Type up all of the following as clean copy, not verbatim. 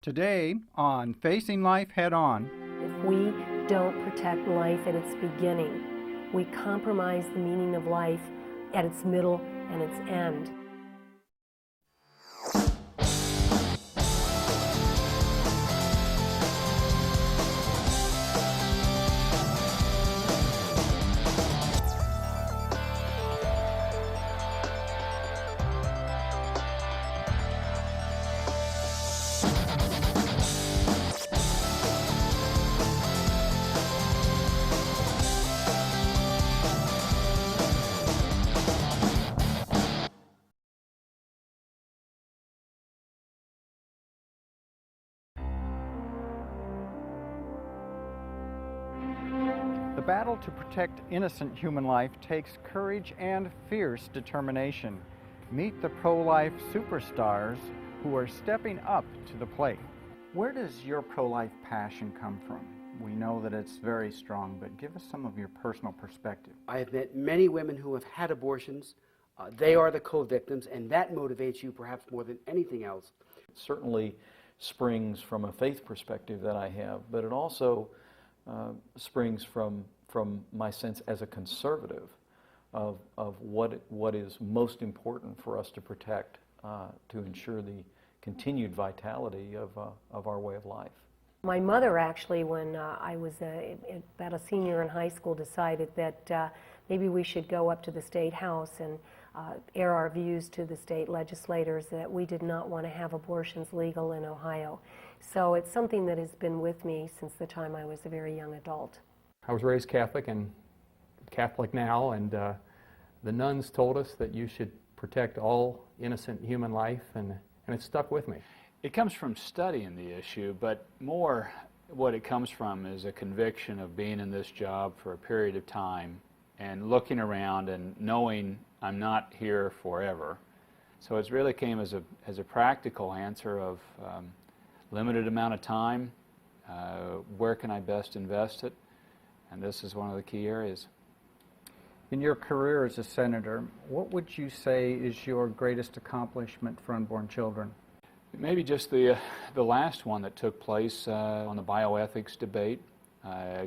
Today on Facing Life Head On. If we don't protect life at its beginning, we compromise the meaning of life at its middle and its end. The battle to protect innocent human life takes courage and fierce determination. Meet the pro-life superstars who are stepping up to the plate. Where does your pro-life passion come from? We know that it's very strong, but give us some of your personal perspective. I have met many women who have had abortions. They are the co-victims, and that motivates you perhaps more than anything else. It certainly springs from a faith perspective that I have, but it also springs from my sense as a conservative of what is most important for us to protect to ensure the continued vitality of our way of life. My mother actually, when I was about a senior in high school, decided that maybe we should go up to the State House and air our views to the state legislators that we did not want to have abortions legal in Ohio. So it's something that has been with me since the time I was a very young adult. I was raised Catholic and Catholic now, and the nuns told us that you should protect all innocent human life, and it stuck with me. It comes from studying the issue, but more what it comes from is a conviction of being in this job for a period of time and looking around and knowing I'm not here forever. So it really came as a practical answer of limited amount of time, where can I best invest it, and this is one of the key areas. In your career as a senator, what would you say is your greatest accomplishment for unborn children? Maybe just the last one that took place on the bioethics debate,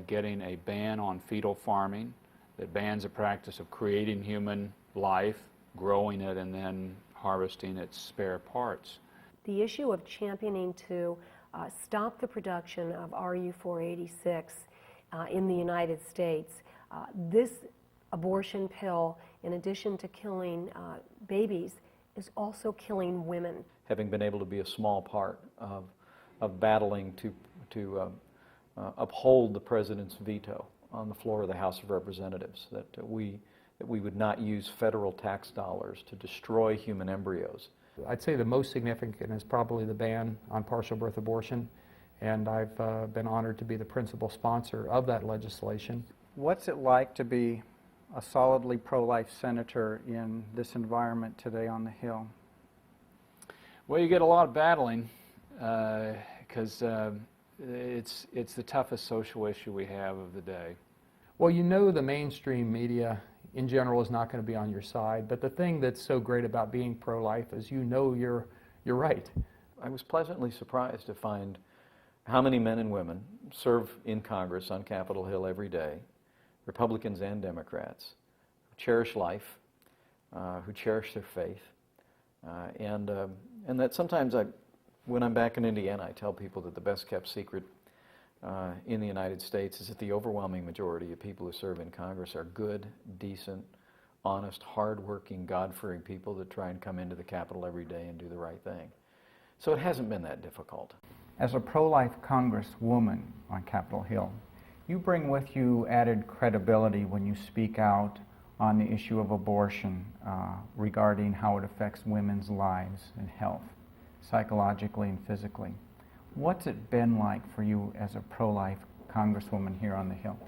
getting a ban on fetal farming that bans the practice of creating human life, growing it, and then harvesting its spare parts. The issue of championing to stop the production of RU-486 in the United States, this abortion pill, in addition to killing babies, is also killing women. Having been able to be a small part of battling to uphold the President's veto on the floor of the House of Representatives, that we would not use federal tax dollars to destroy human embryos. I'd say the most significant is probably the ban on partial birth abortion, and I've been honored to be the principal sponsor of that legislation. What's it like to be a solidly pro-life senator in this environment today on the Hill? Well, you get a lot of battling because it's the toughest social issue we have of the day. Well, you know the mainstream media in general is not going to be on your side, but the thing that's so great about being pro-life is you know you're right. I was pleasantly surprised to find how many men and women serve in Congress on Capitol Hill every day, Republicans and Democrats, who cherish life, who cherish their faith, and that sometimes when I'm back in Indiana, I tell people that the best kept secret in the United States is that the overwhelming majority of people who serve in Congress are good, decent, honest, hard-working, God-fearing people that try and come into the Capitol every day and do the right thing. So it hasn't been that difficult. As a pro-life congresswoman on Capitol Hill, you bring with you added credibility when you speak out on the issue of abortion regarding how it affects women's lives and health, psychologically and physically. What's it been like for you as a pro-life congresswoman here on the Hill?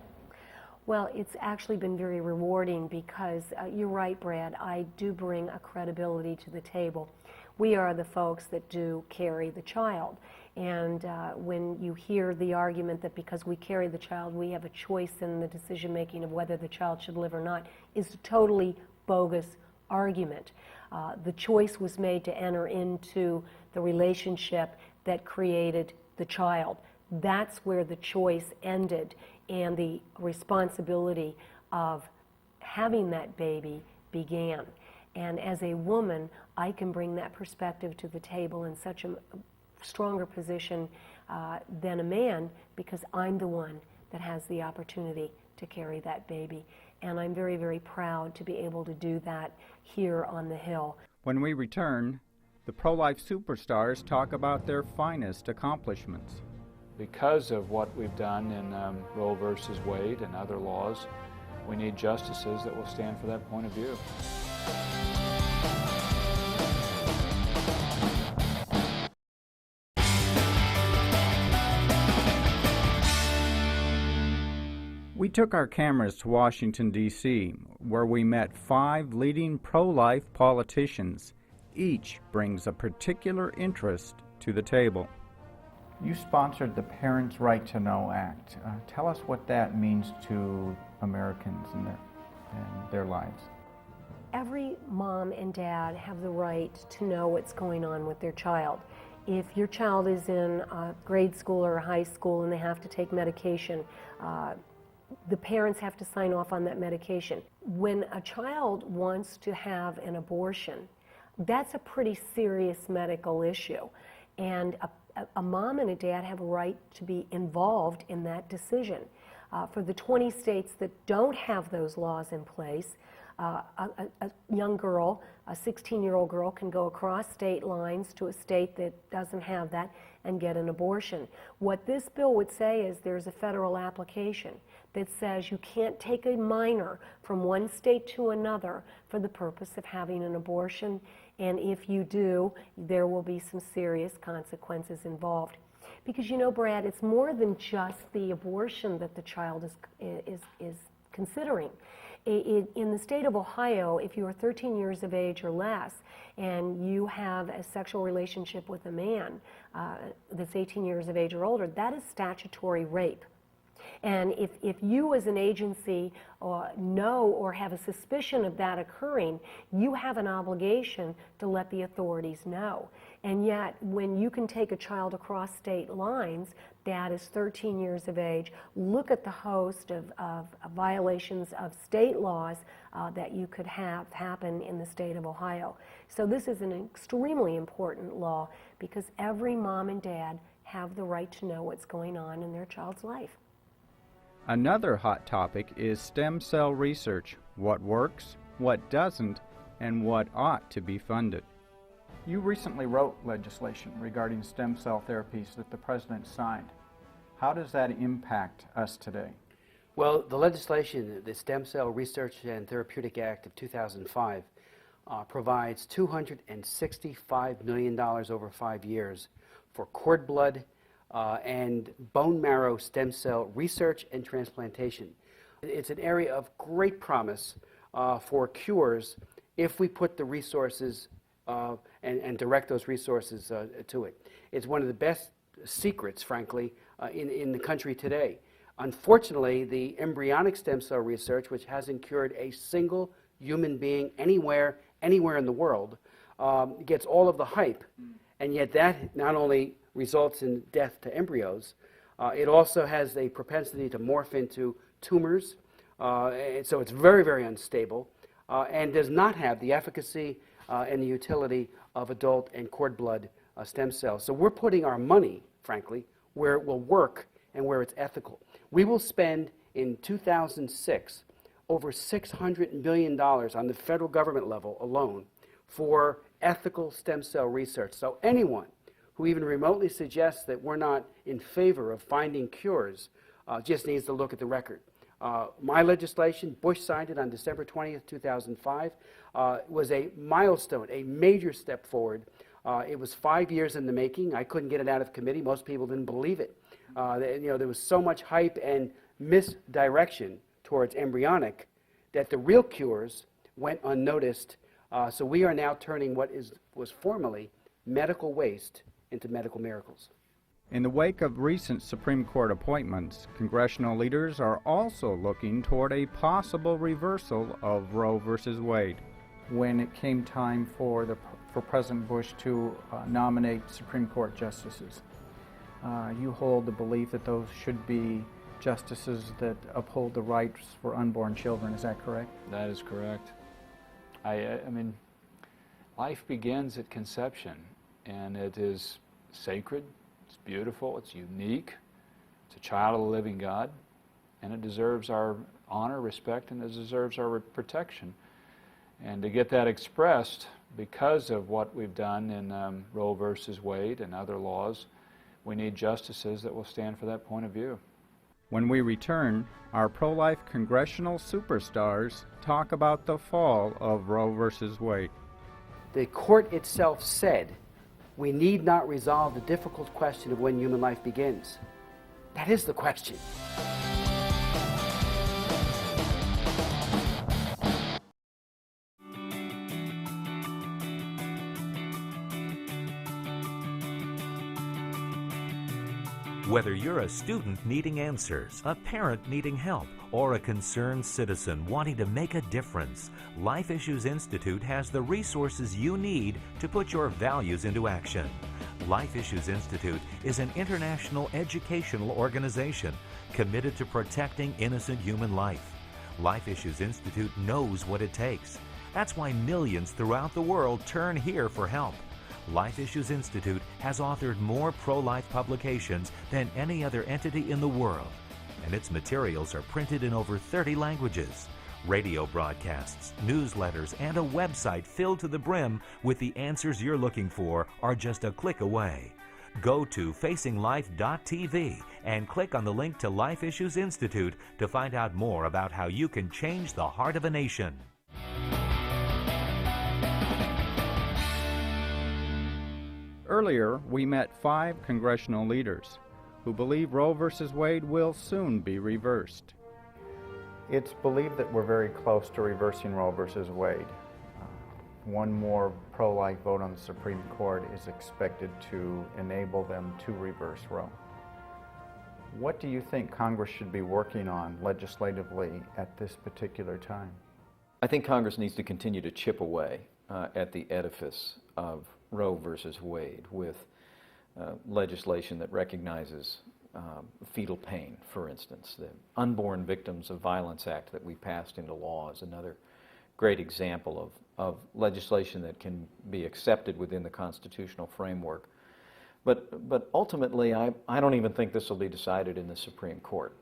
Well, it's actually been very rewarding because you're right, Brad, I do bring a credibility to the table. We are the folks that do carry the child. And when you hear the argument that because we carry the child, we have a choice in the decision-making of whether the child should live or not, is a totally bogus argument. The choice was made to enter into the relationship that created the child. That's where the choice ended and the responsibility of having that baby began. And as a woman, I can bring that perspective to the table in such a stronger position than a man, because I'm the one that has the opportunity to carry that baby. And I'm very, very proud to be able to do that here on the Hill. When we return, the pro-life superstars talk about their finest accomplishments. Because of what we've done in Roe versus Wade and other laws, we need justices that will stand for that point of view. We took our cameras to Washington, D.C., where we met 5 leading pro-life politicians. Each brings a particular interest to the table. You sponsored the Parents' Right to Know Act. Tell us what that means to Americans and their lives. Every mom and dad have the right to know what's going on with their child. If your child is in grade school or high school and they have to take medication, the parents have to sign off on that medication. When a child wants to have an abortion, that's a pretty serious medical issue. And a mom and a dad have a right to be involved in that decision. For the 20 states that don't have those laws in place, a young girl, a 16-year-old girl, can go across state lines to a state that doesn't have that and get an abortion. What this bill would say is there's a federal application that says you can't take a minor from one state to another for the purpose of having an abortion, and if you do, there will be some serious consequences involved. Because you know, Brad, it's more than just the abortion that the child is considering. In the state of Ohio, if you are 13 years of age or less and you have a sexual relationship with a man that's 18 years of age or older, that is statutory rape. And if you as an agency know or have a suspicion of that occurring, you have an obligation to let the authorities know. And yet, when you can take a child across state lines that is 13 years of age, look at the host of violations of state laws that you could have happen in the state of Ohio. So this is an extremely important law because every mom and dad have the right to know what's going on in their child's life. Another hot topic is stem cell research. What works, what doesn't, and what ought to be funded. You recently wrote legislation regarding stem cell therapies that the President signed. How does that impact us today? Well, the legislation, the Stem Cell Research and Therapeutic Act of 2005, provides $265 million over 5 years for cord blood and bone marrow stem cell research and transplantation. It's an area of great promise for cures if we put the resources and direct those resources to it. It's one of the best secrets, frankly, in the country today. Unfortunately, the embryonic stem cell research, which hasn't cured a single human being anywhere in the world, gets all of the hype, and yet that not only results in death to embryos, it also has a propensity to morph into tumors, and so it's very, very unstable, and does not have the efficacy and the utility of adult and cord blood stem cells. So we're putting our money, frankly, where it will work and where it's ethical. We will spend in 2006 over $600 billion on the federal government level alone for ethical stem cell research. So anyone who even remotely suggests that we're not in favor of finding cures just needs to look at the record. My legislation, Bush signed it on December 20th, 2005, was a milestone, a major step forward. It was 5 years in the making. I couldn't get it out of committee. Most people didn't believe it. There was so much hype and misdirection towards embryonic that the real cures went unnoticed. So we are now turning what was formerly medical waste into medical miracles. In the wake of recent Supreme Court appointments, congressional leaders are also looking toward a possible reversal of Roe versus Wade. When it came time for the for President Bush to nominate Supreme Court justices. You hold the belief that those should be justices that uphold the rights for unborn children. Is that correct? That is correct. I mean, life begins at conception, and it is sacred, it's beautiful, it's unique, it's a child of the living God, and it deserves our honor, respect, and it deserves our protection. And to get that expressed because of what we've done in Roe versus Wade and other laws, we need justices that will stand for that point of view. When we return, our pro-life congressional superstars talk about the fall of Roe versus Wade. The court itself said we need not resolve the difficult question of when human life begins. That is the question. Whether you're a student needing answers, a parent needing help, or a concerned citizen wanting to make a difference, Life Issues Institute has the resources you need to put your values into action. Life Issues Institute is an international educational organization committed to protecting innocent human life. Life Issues Institute knows what it takes. That's why millions throughout the world turn here for help. Life Issues Institute has authored more pro-life publications than any other entity in the world, and its materials are printed in over 30 languages. Radio broadcasts, newsletters, and a website filled to the brim with the answers you're looking for are just a click away. Go to facinglife.tv and click on the link to Life Issues Institute to find out more about how you can change the heart of a nation. Earlier, we met 5 congressional leaders who believe Roe versus Wade will soon be reversed. It's believed that we're very close to reversing Roe versus Wade. One more pro-life vote on the Supreme Court is expected to enable them to reverse Roe. What do you think Congress should be working on legislatively at this particular time? I think Congress needs to continue to chip away at the edifice of Roe versus Wade with legislation that recognizes fetal pain, for instance. The Unborn Victims of Violence Act that we passed into law is another great example of legislation that can be accepted within the constitutional framework. But ultimately, I don't even think this will be decided in the Supreme Court.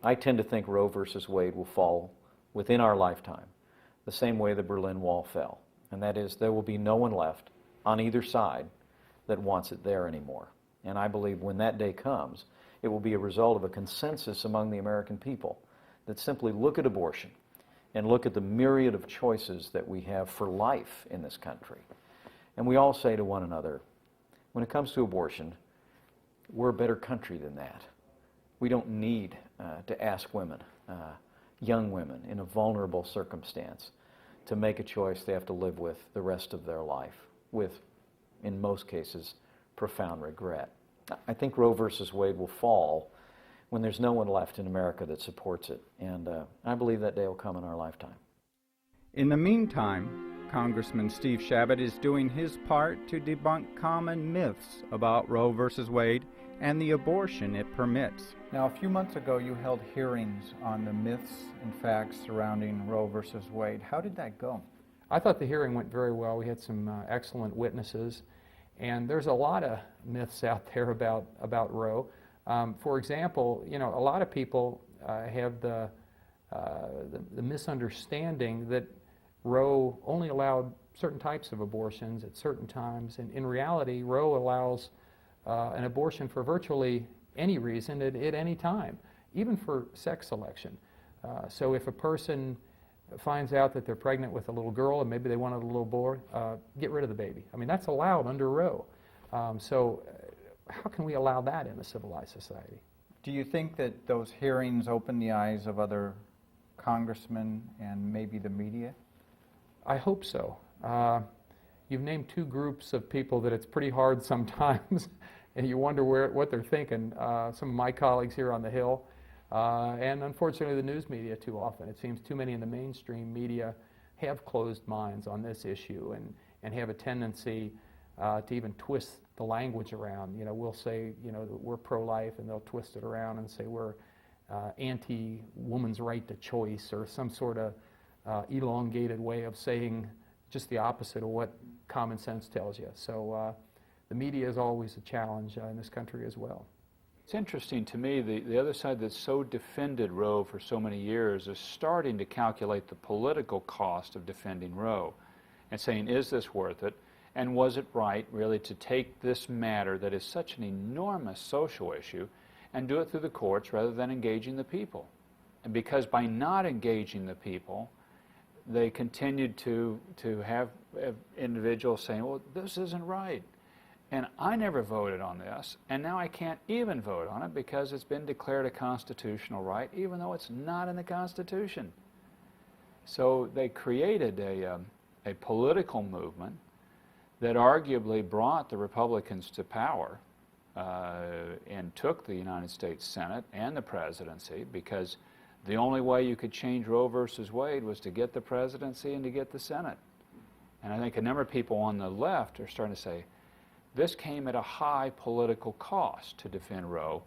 I tend to think Roe versus Wade will fall within our lifetime, the same way the Berlin Wall fell. And that is, there will be no one left on either side that wants it there anymore. And I believe when that day comes, it will be a result of a consensus among the American people that simply look at abortion and look at the myriad of choices that we have for life in this country. And we all say to one another, when it comes to abortion, we're a better country than that. We don't need to ask women, young women in a vulnerable circumstance, to make a choice they have to live with the rest of their life, with, in most cases, profound regret. I think Roe versus Wade will fall when there's no one left in America that supports it, and I believe that day will come in our lifetime. In the meantime, Congressman Steve Chabot is doing his part to debunk common myths about Roe versus Wade and the abortion it permits. Now, a few months ago, you held hearings on the myths and facts surrounding Roe versus Wade. How did that go? I thought the hearing went very well. We had some excellent witnesses, and there's a lot of myths out there about Roe. For example, you know, a lot of people have the misunderstanding that Roe only allowed certain types of abortions at certain times, and in reality, Roe allows an abortion for virtually any reason at any time, even for sex selection. So if a person finds out that they're pregnant with a little girl and maybe they wanted a little boy, get rid of the baby. I mean, that's allowed under Roe. So how can we allow that in a civilized society? Do you think that those hearings open the eyes of other congressmen and maybe the media? I hope so. You've named 2 groups of people that it's pretty hard sometimes, and you wonder what they're thinking. Some of my colleagues here on the Hill, and unfortunately the news media too often. It seems too many in the mainstream media have closed minds on this issue, and have a tendency to even twist the language around. We'll say, that we're pro-life, and they'll twist it around and say we're anti-woman's right to choice, or some sort of elongated way of saying just the opposite of what common sense tells you. So the media is always a challenge in this country as well. It's interesting to me, the other side that's so defended Roe for so many years is starting to calculate the political cost of defending Roe and saying, is this worth it? And was it right, really, to take this matter that is such an enormous social issue and do it through the courts rather than engaging the people? And because by not engaging the people, they continued to have individuals saying, well, this isn't right. And I never voted on this, and now I can't even vote on it because it's been declared a constitutional right, even though it's not in the Constitution. So they created a political movement that arguably brought the Republicans to power and took the United States Senate and the presidency, because the only way you could change Roe versus Wade was to get the presidency and to get the Senate. And I think a number of people on the left are starting to say, this came at a high political cost to defend Roe.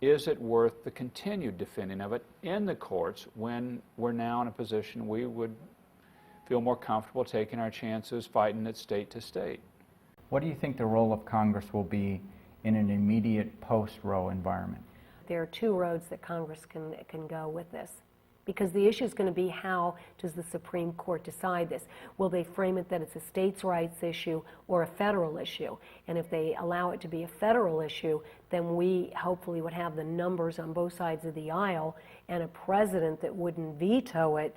Is it worth the continued defending of it in the courts when we're now in a position we would feel more comfortable taking our chances fighting it state to state? What do you think the role of Congress will be in an immediate post-Roe environment? There are two roads that Congress can go with this, because the issue is going to be, how does the Supreme Court decide this? Will they frame it that it's a states' rights issue or a federal issue? And if they allow it to be a federal issue, then we hopefully would have the numbers on both sides of the aisle and a president that wouldn't veto it,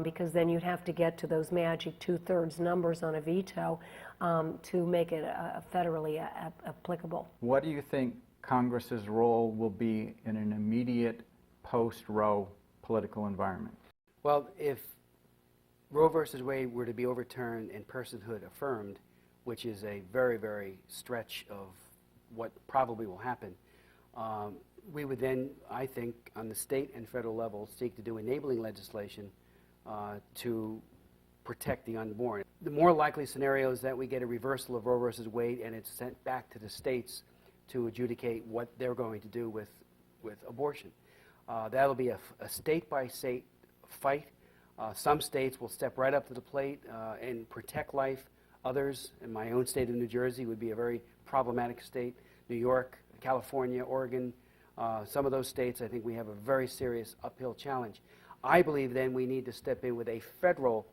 because then you'd have to get to those magic 2/3 numbers on a veto to make it federally applicable. What do you think Congress's role will be in an immediate post-Roe political environment? Well, if Roe versus Wade were to be overturned and personhood affirmed, which is a very, very stretch of what probably will happen, we would then, I think, on the state and federal level, seek to do enabling legislation to protect the unborn. The more likely scenario is that we get a reversal of Roe versus Wade and it's sent back to the states to adjudicate what they're going to do with abortion. That'll be a state-by-state fight. Some states will step right up to the plate and protect life. Others, in my own state of New Jersey, would be a very problematic state. New York, California, Oregon, some of those states, I think we have a very serious uphill challenge. I believe then we need to step in with a federal